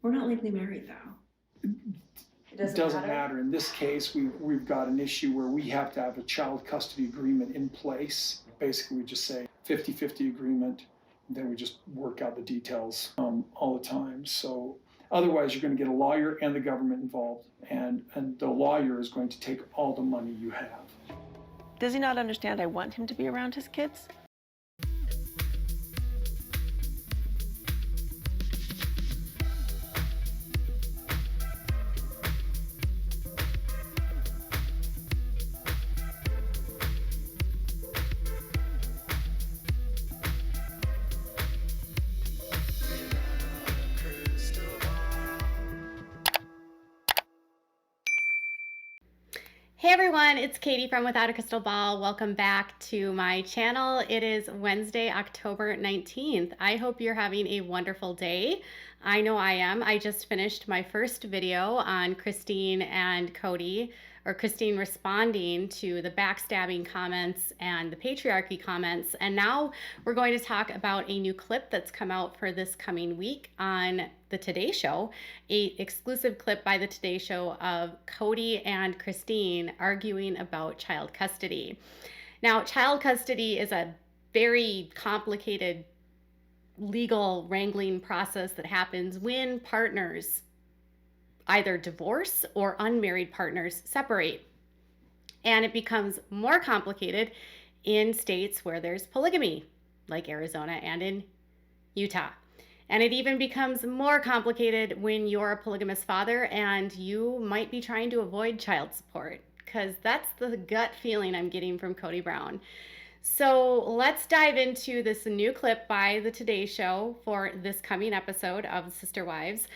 We're not legally married, though. It doesn't matter. In this case, we've got an issue where we have to have a child custody agreement in place. Basically, we just say 50-50 agreement, then we just work out the details all the time. So otherwise, you're going to get a lawyer and the government involved, and the lawyer is going to take all the money you have. Does he not understand I want him to be around his kids? Hey everyone, it's Katie from Without a Crystal Ball. Welcome back to my channel. It is Wednesday, October 19th. I hope you're having a wonderful day. I know I am. I just finished my first video on Christine and Kody, or Christine responding to the backstabbing comments and the patriarchy comments. And now we're going to talk about a new clip that's come out for this coming week on the Today Show, an exclusive clip by the Today Show of Kody and Christine arguing about child custody. Now, child custody is a very complicated legal wrangling process that happens when partners either divorce or unmarried partners separate. And it becomes more complicated in states where there's polygamy, like Arizona and in Utah. And it even becomes more complicated when you're a polygamous father and you might be trying to avoid child support, because that's the gut feeling I'm getting from Kody Brown. So let's dive into this new clip by the Today Show for this coming episode of Sister Wives.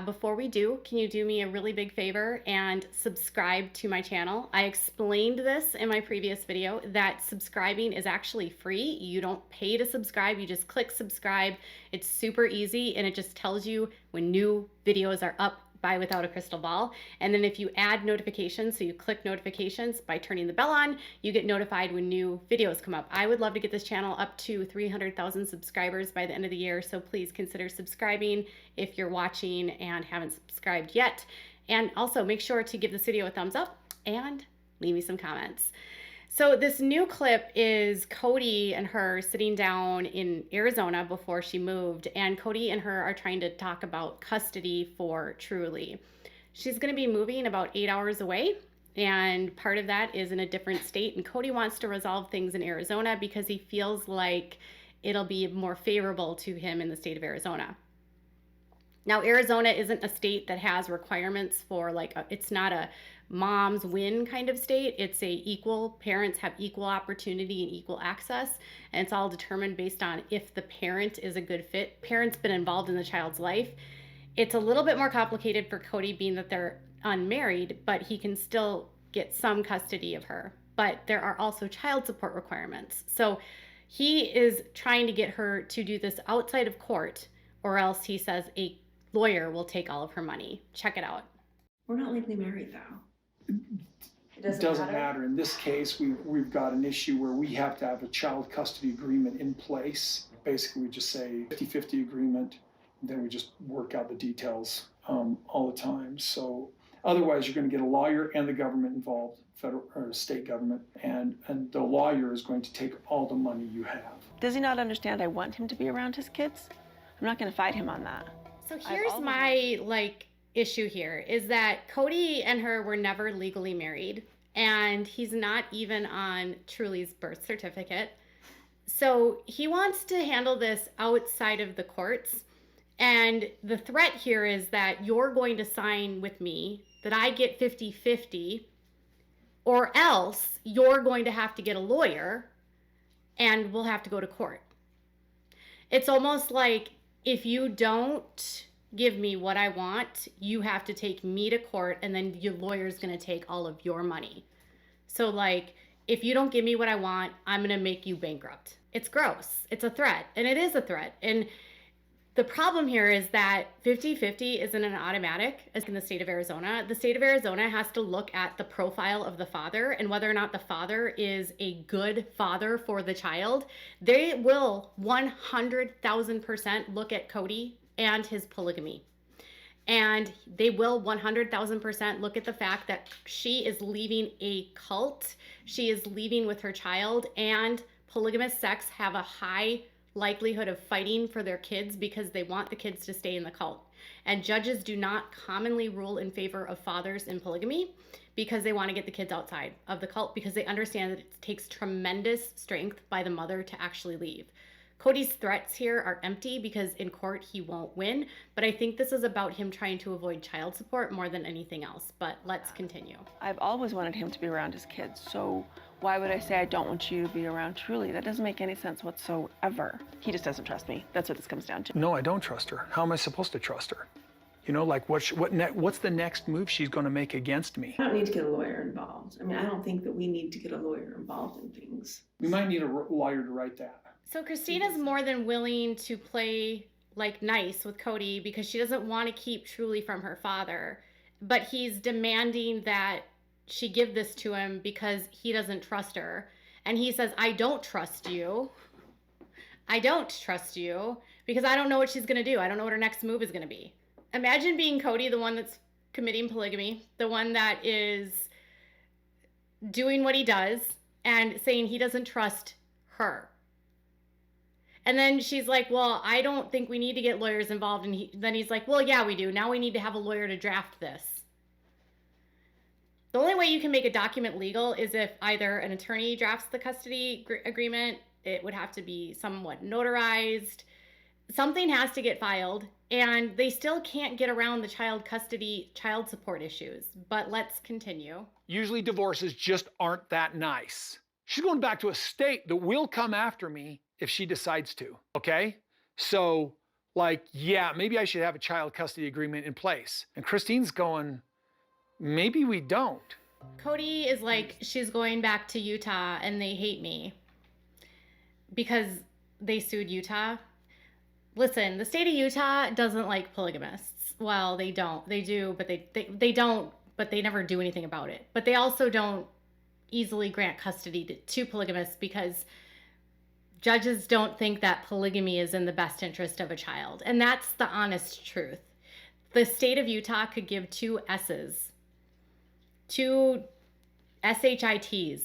Before we do, can you do me a really big favor and subscribe to my channel? I explained this in my previous video that subscribing is actually free. You don't pay to subscribe, you just click subscribe. It's super easy and it just tells you when new videos are up by Without a Crystal Ball. And then if you add notifications, so you click notifications by turning the bell on, you get notified when new videos come up. I would love to get this channel up to 300,000 subscribers by the end of the year, so please consider subscribing if you're watching and haven't subscribed yet. And also make sure to give this video a thumbs up and leave me some comments. So this new clip is Kody and her sitting down in Arizona before she moved, and Kody and her are trying to talk about custody for Truly. She's going to be moving about 8 hours away, and part of that is in a different state, and Kody wants to resolve things in Arizona because he feels like it'll be more favorable to him in the state of Arizona. Now, Arizona isn't a state that has requirements for it's not a mom's win kind of state. It's parents have equal opportunity and equal access, and it's all determined based on if the parent is a good fit. Parent's been involved in the child's life. It's a little bit more complicated for Kody being that they're unmarried, but he can still get some custody of her. But there are also child support requirements. So he is trying to get her to do this outside of court, or else he says a lawyer will take all of her money. Check it out. We're not legally married, though. It doesn't matter. In this case, we've got an issue where we have to have a child custody agreement in place. Basically, we just say 50-50 agreement, then we just work out the details all the time. So otherwise, you're going to get a lawyer and the government involved, federal or state government, and the lawyer is going to take all the money you have. Does he not understand I want him to be around his kids? I'm not going to fight him on that. So here's my issue here is that Kody and her were never legally married, and he's not even on Truly's birth certificate. So he wants to handle this outside of the courts, and the threat here is that you're going to sign with me that I get 50-50, or else you're going to have to get a lawyer and we'll have to go to court. It's almost like if you don't give me what I want, you have to take me to court, and then your lawyer's going to take all of your money. So if you don't give me what I want, I'm going to make you bankrupt. It's gross. It's a threat, and it is a threat. And the problem here is that 50-50 isn't an automatic as in the state of Arizona. The state of Arizona has to look at the profile of the father and whether or not the father is a good father for the child. They will 100,000% look at Kody and his polygamy. And they will 100,000% look at the fact that she is leaving a cult, she is leaving with her child, and polygamous sects have a high likelihood of fighting for their kids because they want the kids to stay in the cult. And judges do not commonly rule in favor of fathers in polygamy because they want to get the kids outside of the cult, because they understand that it takes tremendous strength by the mother to actually leave. Kody's threats here are empty because in court he won't win, but I think this is about him trying to avoid child support more than anything else. But let's continue. I've always wanted him to be around his kids, so why would I say I don't want you to be around Truly? That doesn't make any sense whatsoever. He just doesn't trust me. That's what this comes down to. No, I don't trust her. How am I supposed to trust her? You know, like what's the next move she's going to make against me? I don't need to get a lawyer involved. I mean, I don't think that we need to get a lawyer involved in things. We might need a lawyer to write that. So Christina's more than willing to play like nice with Kody because she doesn't want to keep Truly from her father, but he's demanding that she give this to him because he doesn't trust her. And he says, I don't trust you. I don't trust you because I don't know what she's going to do. I don't know what her next move is going to be. Imagine being Kody, the one that's committing polygamy, the one that is doing what he does and saying he doesn't trust her. And then she's like, well, I don't think we need to get lawyers involved. And then he's like, well, yeah, we do. Now we need to have a lawyer to draft this. The only way you can make a document legal is if either an attorney drafts the custody agreement, it would have to be somewhat notarized, something has to get filed, and they still can't get around the child custody, child support issues. But let's continue. Usually divorces just aren't that nice. She's going back to a state that will come after me if she decides to, okay? So, like, yeah, maybe I should have a child custody agreement in place. And Christine's going, maybe we don't. Kody is like, she's going back to Utah and they hate me because they sued Utah. Listen, the state of Utah doesn't like polygamists. Well, they don't. They do, but they don't, but they never do anything about it. But they also don't easily grant custody to polygamists because judges don't think that polygamy is in the best interest of a child. And that's the honest truth. The state of Utah could give two S's, two SHITs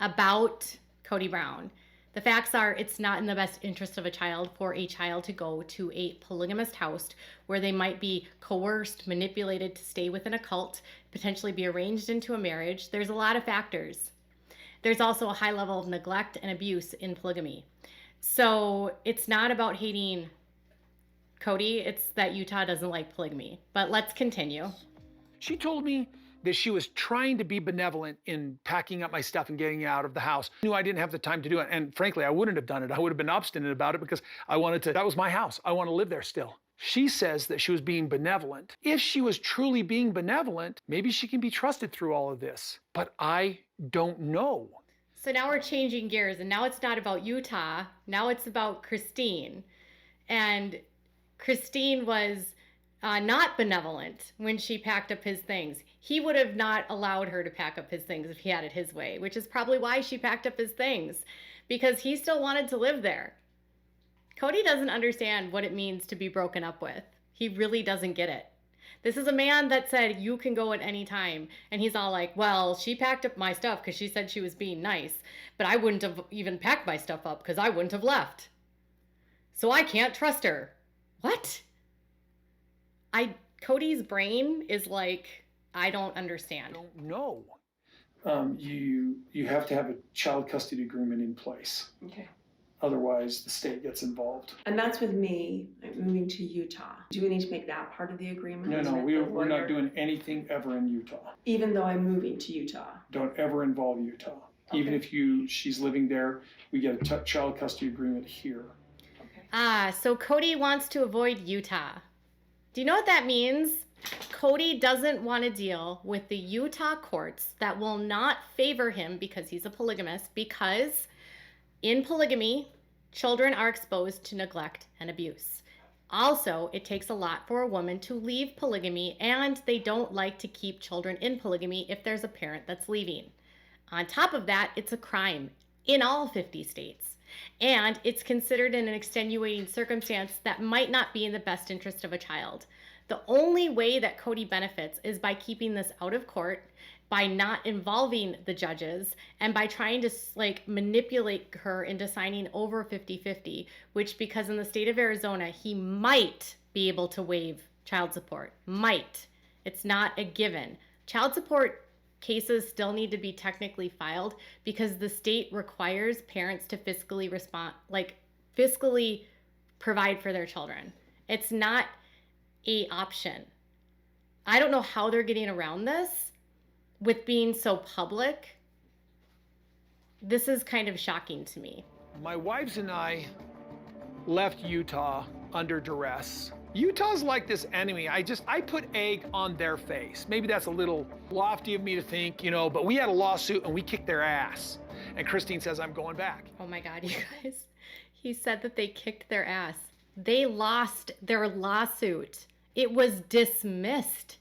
about Kody Brown. The facts are it's not in the best interest of a child for a child to go to a polygamist house where they might be coerced, manipulated to stay within a cult, potentially be arranged into a marriage. There's a lot of factors. There's also a high level of neglect and abuse in polygamy. So it's not about hating Kody, it's that Utah doesn't like polygamy. But let's continue. She told me that she was trying to be benevolent in packing up my stuff and getting out of the house. I knew I didn't have the time to do it. And frankly, I wouldn't have done it. I would have been obstinate about it because that was my house. I want to live there still. She says that she was being benevolent. If she was truly being benevolent, maybe she can be trusted through all of this. But I don't know. So now we're changing gears, and now it's not about Utah. Now it's about Christine. And Christine was not benevolent when she packed up his things. He would have not allowed her to pack up his things if he had it his way, which is probably why she packed up his things, because he still wanted to live there. Kody doesn't understand what it means to be broken up with. He really doesn't get it. This is a man that said, you can go at any time. And he's all like, well, she packed up my stuff because she said she was being nice, but I wouldn't have even packed my stuff up because I wouldn't have left. So I can't trust her. What? Kody's brain is like, I don't understand. I don't know. You have to have a child custody agreement in place. Okay. Otherwise, the state gets involved. And that's with me moving to Utah. Do we need to make that part of the agreement? No, with we're the not lawyer? doing anything ever in Utah. Even though I'm moving to Utah. Don't ever involve Utah. Okay. Even if she's living there, we get a child custody agreement here. So Kody wants to avoid Utah. Do you know what that means? Kody doesn't want to deal with the Utah courts that will not favor him because he's a polygamist, because in polygamy, children are exposed to neglect and abuse. Also, it takes a lot for a woman to leave polygamy, and they don't like to keep children in polygamy if there's a parent that's leaving. On top of that, it's a crime in all 50 states. And it's considered an extenuating circumstance that might not be in the best interest of a child. The only way that Kody benefits is by keeping this out of court, by not involving the judges, and by trying to like manipulate her into signing over 50-50, which, because in the state of Arizona, he might be able to waive child support. Might. It's not a given. Child support cases still need to be technically filed because the state requires parents to fiscally provide for their children. It's not a option. I don't know how they're getting around this with being so public. This is kind of shocking to me. My wives and I left Utah under duress. Utah's like this enemy. I put egg on their face. Maybe that's a little lofty of me to think, you know, but we had a lawsuit and we kicked their ass. And Christine says, I'm going back. Oh my God, you guys. He said that they kicked their ass. They lost their lawsuit. It was dismissed.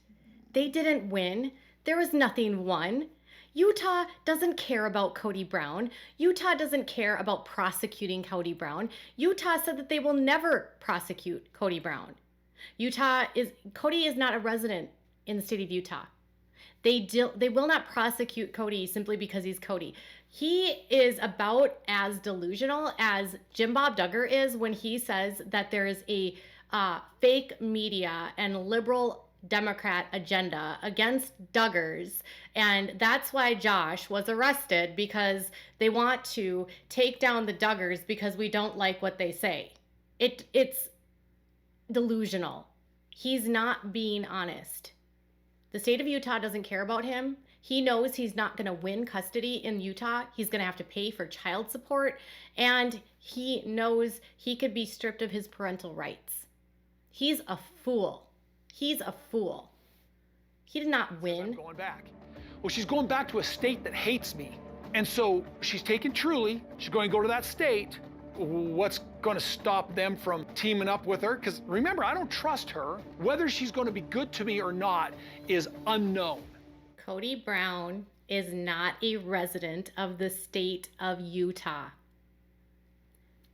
They didn't win. There was nothing won. Utah doesn't care about Kody Brown. Utah doesn't care about prosecuting Kody Brown. Utah said that they will never prosecute Kody Brown. Kody is not a resident in the state of Utah. They will not prosecute Kody simply because he's Kody. He is about as delusional as Jim Bob Duggar is when he says that there is a fake media and liberal Democrat agenda against Duggars, and that's why Josh was arrested, because they want to take down the Duggars because we don't like what they say. It's delusional. He's not being honest. The state of Utah doesn't care about him. He knows he's not going to win custody in Utah. He's going to have to pay for child support, and he knows he could be stripped of his parental rights. He's a fool. He's a fool. He did not win. I'm going back. Well, she's going back to a state that hates me. And so she's taken Truly. She's going to go to that state. What's going to stop them from teaming up with her? Because remember, I don't trust her. Whether she's going to be good to me or not is unknown. Kody Brown is not a resident of the state of Utah.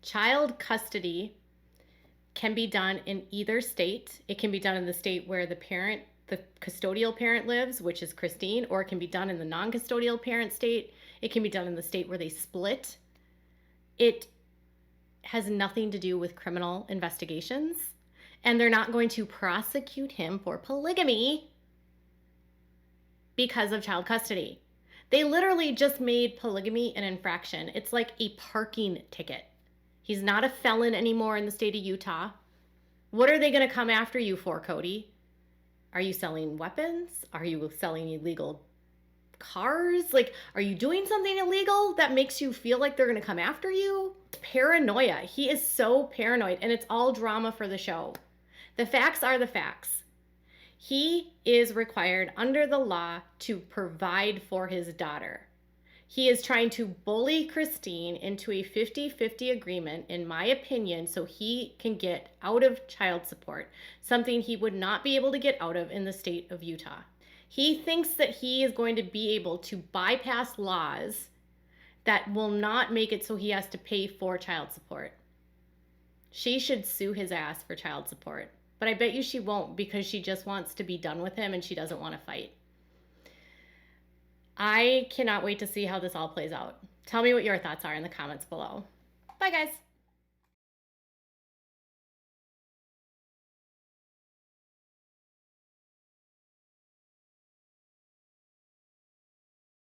Child custody can be done in either state. It can be done in the state where the custodial parent lives, which is Christine, or it can be done in the non-custodial parent state. It can be done in the state where they split. It has nothing to do with criminal investigations, and they're not going to prosecute him for polygamy because of child custody. They literally just made polygamy an infraction. It's like a parking ticket. He's not a felon anymore in the state of Utah. What are they going to come after you for, Kody? Are you selling weapons? Are you selling illegal cars? Like, are you doing something illegal that makes you feel like they're going to come after you? Paranoia. He is so paranoid, and it's all drama for the show. The facts are the facts. He is required under the law to provide for his daughter. He is trying to bully Christine into a 50-50 agreement, in my opinion, so he can get out of child support, something he would not be able to get out of in the state of Utah. He thinks that he is going to be able to bypass laws that will not make it so he has to pay for child support. She should sue his ass for child support, but I bet you she won't, because she just wants to be done with him and she doesn't want to fight. I cannot wait to see how this all plays out. Tell me what your thoughts are in the comments below. Bye, guys.